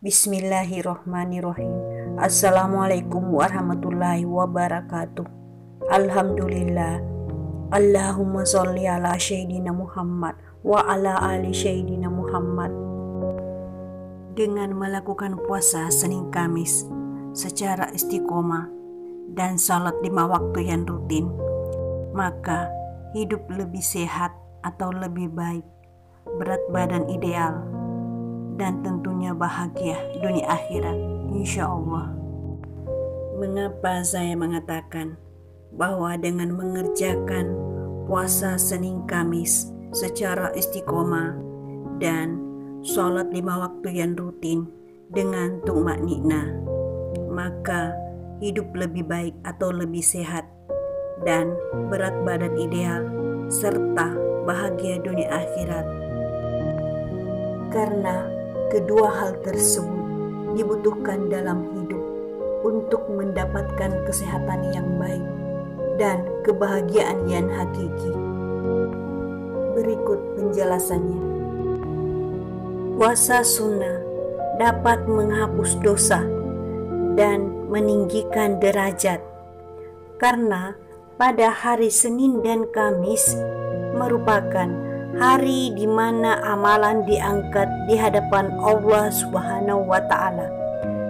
Bismillahirrohmanirrohim. Assalamualaikum warahmatullahi wabarakatuh. Alhamdulillah. Allahumma sholli ala Sayyidina Muhammad wa ala ali Sayyidina Muhammad. Dengan melakukan puasa Senin Kamis secara istiqomah dan salat 5 waktu yang rutin, maka hidup lebih sehat atau lebih baik, berat badan ideal, dan tentunya bahagia dunia akhirat, insya Allah. Mengapa saya mengatakan bahwa dengan mengerjakan puasa Senin Kamis secara istiqomah dan sholat 5 waktu yang rutin dengan tumaknina, maka hidup lebih baik atau lebih sehat dan berat badan ideal serta bahagia dunia akhirat? Karena kedua hal tersebut dibutuhkan dalam hidup untuk mendapatkan kesehatan yang baik dan kebahagiaan yang hakiki. Berikut penjelasannya. Puasa sunnah dapat menghapus dosa dan meninggikan derajat, karena pada hari Senin dan Kamis merupakan hari di mana amalan diangkat di hadapan Allah Subhanahu wa Ta'ala,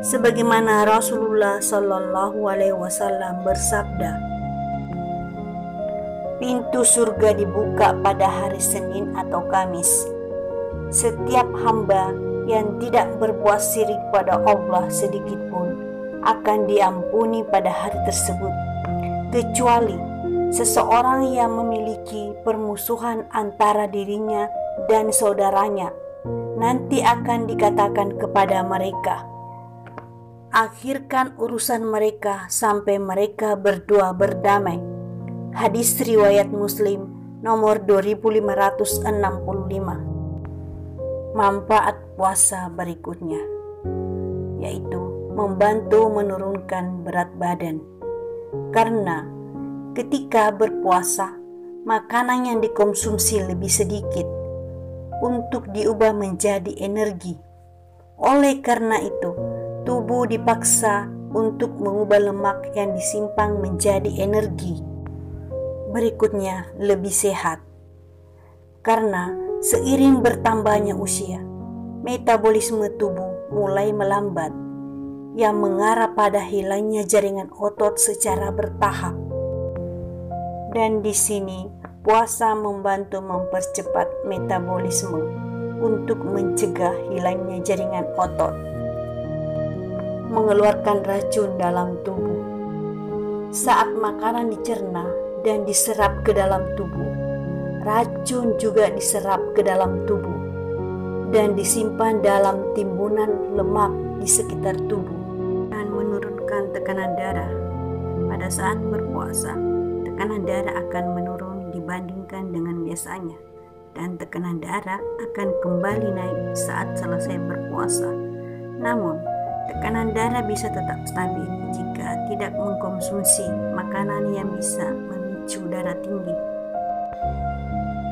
sebagaimana Rasulullah Shallallahu Alaihi Wasallam bersabda, pintu surga dibuka pada hari Senin atau Kamis. Setiap hamba yang tidak berbuat syirik pada Allah sedikit pun akan diampuni pada hari tersebut, kecuali seseorang yang memiliki permusuhan antara dirinya dan saudaranya. Nanti akan dikatakan kepada mereka, akhirkan urusan mereka sampai mereka berdua berdamai. Hadis riwayat Muslim nomor 2565. Manfaat puasa berikutnya, yaitu membantu menurunkan berat badan. Karena ketika berpuasa, makanan yang dikonsumsi lebih sedikit untuk diubah menjadi energi. Oleh karena itu, tubuh dipaksa untuk mengubah lemak yang disimpan menjadi energi. Berikutnya, lebih sehat. Karena seiring bertambahnya usia, metabolisme tubuh mulai melambat, yang mengarah pada hilangnya jaringan otot secara bertahap. Dan di sini puasa membantu mempercepat metabolisme untuk mencegah hilangnya jaringan otot, mengeluarkan racun dalam tubuh. Saat makanan dicerna dan diserap ke dalam tubuh, racun juga diserap ke dalam tubuh dan disimpan dalam timbunan lemak di sekitar tubuh dan menurunkan tekanan darah. Pada saat berpuasa, tekanan darah akan menurun dibandingkan dengan biasanya, dan tekanan darah akan kembali naik saat selesai berpuasa. Namun, tekanan darah bisa tetap stabil jika tidak mengkonsumsi makanan yang bisa memicu darah tinggi.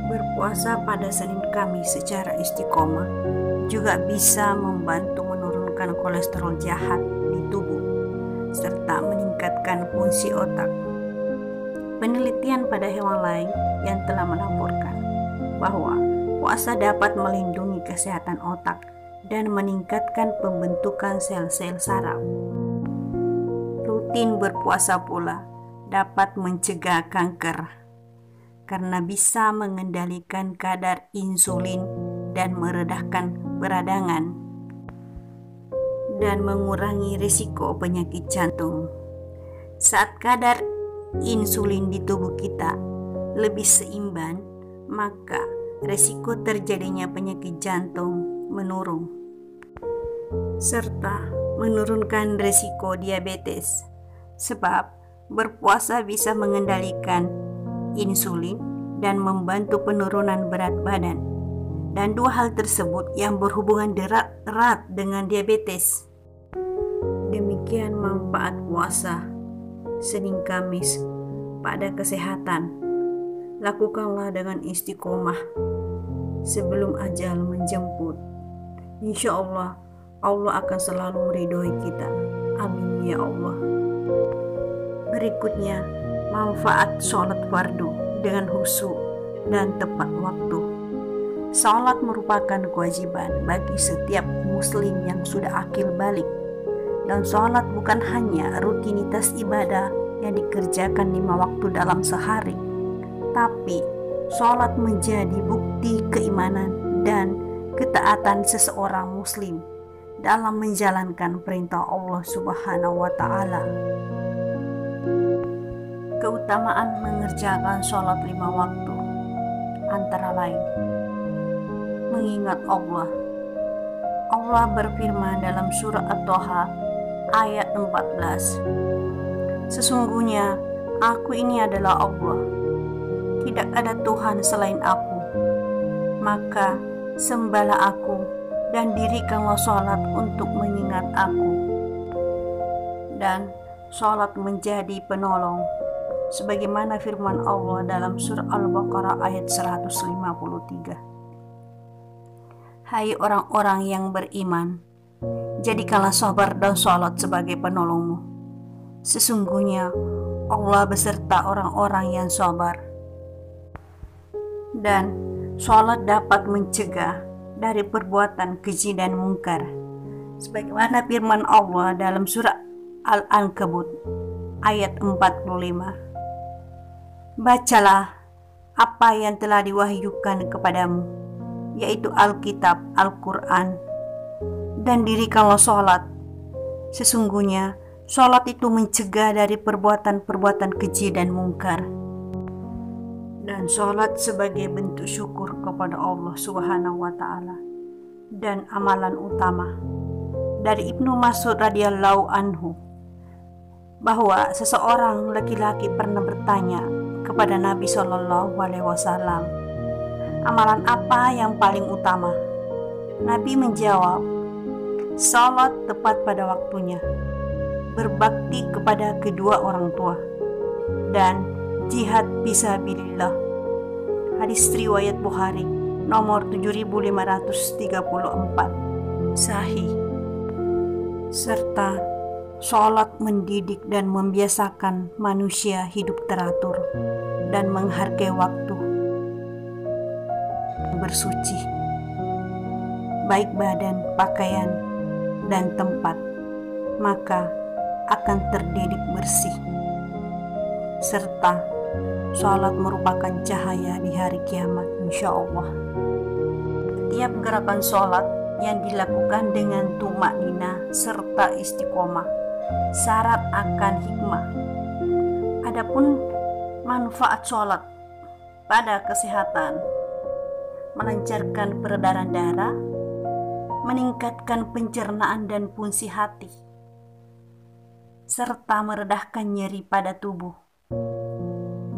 Berpuasa pada Senin Kamis secara istiqomah juga bisa membantu menurunkan kolesterol jahat di tubuh serta meningkatkan fungsi otak. Penelitian pada hewan lain yang telah melaporkan bahwa puasa dapat melindungi kesehatan otak dan meningkatkan pembentukan sel-sel saraf. Rutin berpuasa pula dapat mencegah kanker karena bisa mengendalikan kadar insulin dan meredahkan peradangan dan mengurangi risiko penyakit jantung. Saat kadar insulin di tubuh kita lebih seimbang, maka risiko terjadinya penyakit jantung menurun serta menurunkan risiko diabetes, sebab berpuasa bisa mengendalikan insulin dan membantu penurunan berat badan, dan dua hal tersebut yang berhubungan erat dengan diabetes. Demikian manfaat puasa Senin Kamis pada kesehatan. Lakukanlah dengan istiqomah sebelum ajal menjemput. Insya Allah Allah akan selalu meridhoi kita. Amin ya Allah. Berikutnya, manfaat sholat fardu dengan khusyuk dan tepat waktu. Sholat merupakan kewajiban bagi setiap muslim yang sudah akil balik. Dan sholat bukan hanya rutinitas ibadah yang dikerjakan 5 waktu dalam sehari, tapi sholat menjadi bukti keimanan dan ketaatan seseorang muslim dalam menjalankan perintah Allah Subhanahu wa Ta'ala. Keutamaan mengerjakan sholat 5 waktu antara lain mengingat Allah. Allah berfirman dalam surah At-Toha ayat 14, sesungguhnya aku ini adalah Allah, tidak ada Tuhan selain aku, maka sembahlah aku dan dirikanlah sholat untuk mengingat aku. Dan sholat menjadi penolong sebagaimana firman Allah dalam surah Al-Baqarah ayat 153. Hai orang-orang yang beriman, jadikanlah sabar dan sholat sebagai penolongmu. Sesungguhnya Allah beserta orang-orang yang sabar. Dan sholat dapat mencegah dari perbuatan keji dan mungkar, sebagaimana firman Allah dalam surah Al-Ankabut ayat 45. Bacalah apa yang telah diwahyukan kepadamu, yaitu Alkitab, Al-Quran, dan dirikanlah sholat. Sesungguhnya sholat itu mencegah dari perbuatan-perbuatan keji dan mungkar. Dan sholat sebagai bentuk syukur kepada Allah Subhanahu wa Ta'ala. Dan amalan utama dari Ibnu Mas'ud radhiyallahu anhu, bahwa seseorang laki-laki pernah bertanya kepada Nabi Shallallahu alaihi wasallam, amalan apa yang paling utama? Nabi menjawab, sholat tepat pada waktunya, berbakti kepada kedua orang tua, dan jihad fisabilillah. Hadis riwayat Bukhari nomor 7534, sahih. Serta sholat mendidik dan membiasakan manusia hidup teratur dan menghargai waktu, bersuci, baik badan, pakaian, dan tempat, maka akan terdidik bersih. Serta sholat merupakan cahaya di hari kiamat, insya Allah. Setiap gerakan sholat yang dilakukan dengan tumakninah serta istiqomah syarat akan hikmah. Adapun manfaat sholat pada kesehatan, melancarkan peredaran darah, meningkatkan pencernaan dan fungsi hati, serta meredahkan nyeri pada tubuh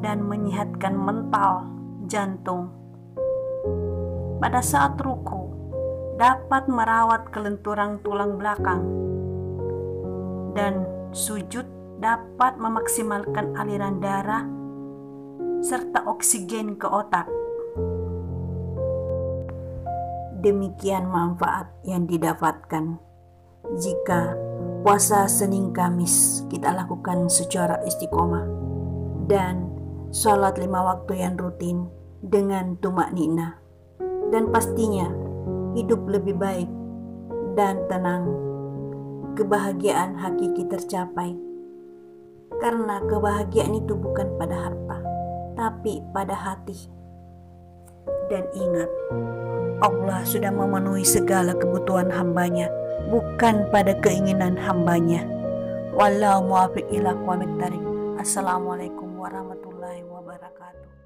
dan menyehatkan mental, jantung. Pada saat ruku dapat merawat kelenturan tulang belakang, dan sujud dapat memaksimalkan aliran darah serta oksigen ke otak. Demikian manfaat yang didapatkan jika puasa Senin Kamis kita lakukan secara istiqomah dan sholat 5 waktu yang rutin dengan tumakninah, dan pastinya hidup lebih baik dan tenang. Kebahagiaan hakiki tercapai, karena kebahagiaan itu bukan pada harta, tapi pada hati. Dan ingat, Allah sudah memenuhi segala kebutuhan hambanya, bukan pada keinginan hambanya. Wallahu muwaffiq ila aqwamit thariq. Assalamualaikum warahmatullahi wabarakatuh.